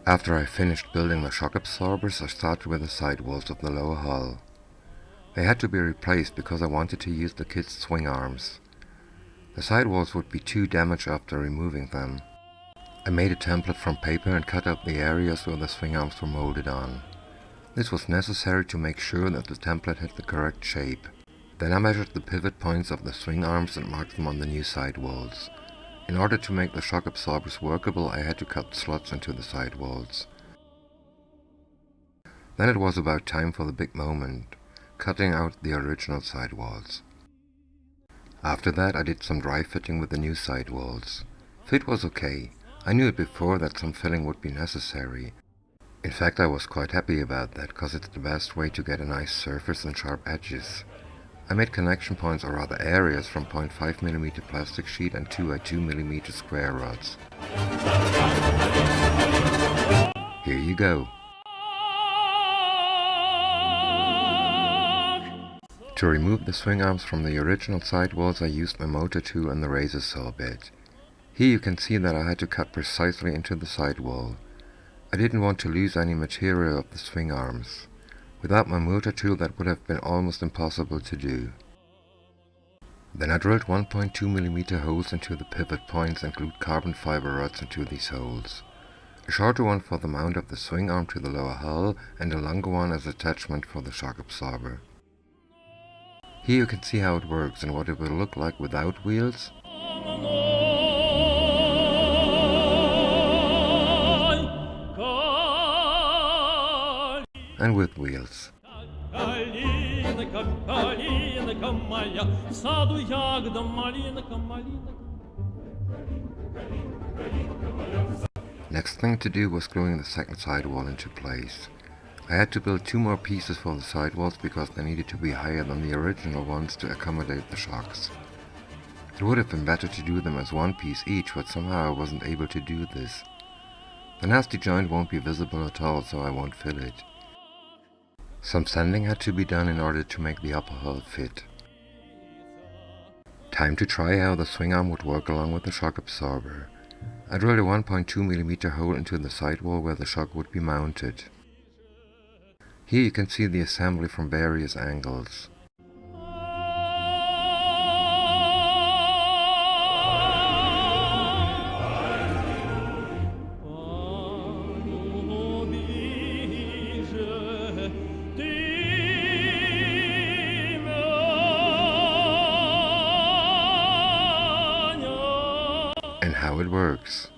After I finished building the shock absorbers, I started with the sidewalls of the lower hull. They had to be replaced because I wanted to use the kit's swing arms. The sidewalls would be too damaged after removing them. I made a template from paper and cut out the areas where the swing arms were molded on. This was necessary to make sure that the template had the correct shape. Then I measured the pivot points of the swing arms and marked them on the new sidewalls. In order to make the shock absorbers workable, I had to cut slots into the sidewalls. Then it was about time for the big moment, cutting out the original sidewalls. After that I did some dry fitting with the new sidewalls. Fit was okay. I knew it before that some filling would be necessary. In fact, I was quite happy about that, cause it's the best way to get a nice surface and sharp edges. I made connection points, or rather areas, from 0.5mm plastic sheet and 2 by 2mm square rods. Here you go. To remove the swing arms from the original sidewalls, I used my motor tool and the razor saw bit. Here you can see that I had to cut precisely into the sidewall. I didn't want to lose any material of the swing arms. Without my motor tool that would have been almost impossible to do. Then I drilled 1.2mm holes into the pivot points and glued carbon fiber rods into these holes. A shorter one for the mount of the swing arm to the lower hull and a longer one as attachment for the shock absorber. Here you can see how it works and what it will look like without wheels and with wheels. Next thing to do was gluing the second sidewall into place. I had to build 2 more pieces for the sidewalls because they needed to be higher than the original ones to accommodate the shocks. It would have been better to do them as one piece each, but somehow I wasn't able to do this. The nasty joint won't be visible at all, so I won't fill it. Some sanding had to be done in order to make the upper hull fit. Time to try how the swing arm would work along with the shock absorber. I drilled a 1.2mm hole into the sidewall where the shock would be mounted. Here you can see the assembly from various angles. And how it works.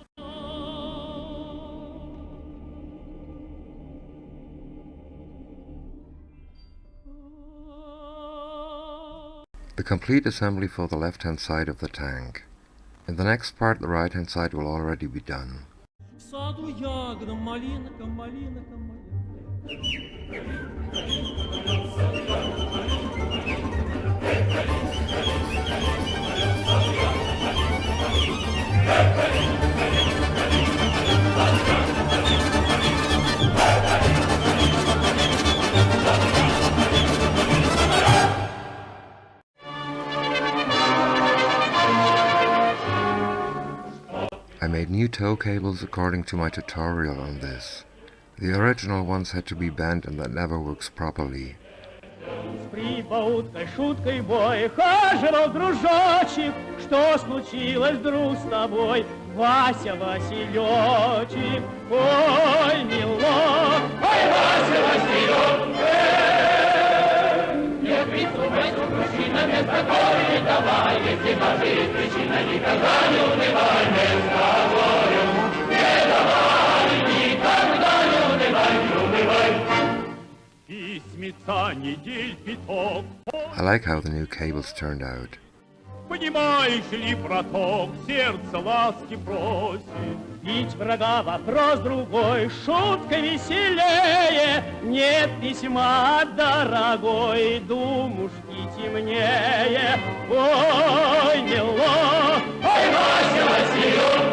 The complete assembly for the left-hand side of the tank. In the next part, the right-hand side will already be done. I made new tow cables according to my tutorial on this. The original ones had to be bent and that never works properly. Прибауткой, шуткой бой, хаживал дружочек, что случилось, друг, с тобой, Вася, Василечек, ой, милок, ой, Вася, Василек, не присумайся, мужчина, вместо горя давай, если даже есть причина, никогда не унывай, мы с тобою, не давай, никогда не унывай, не унывай. I like how the new cables turned out. Понимаешь ли, браток, сердце ласки просит. Бить врага вопрос другой, шутка веселее. Нет письма, дорогой, думушки темнее. Ой, мило, ой, Вася, Василек,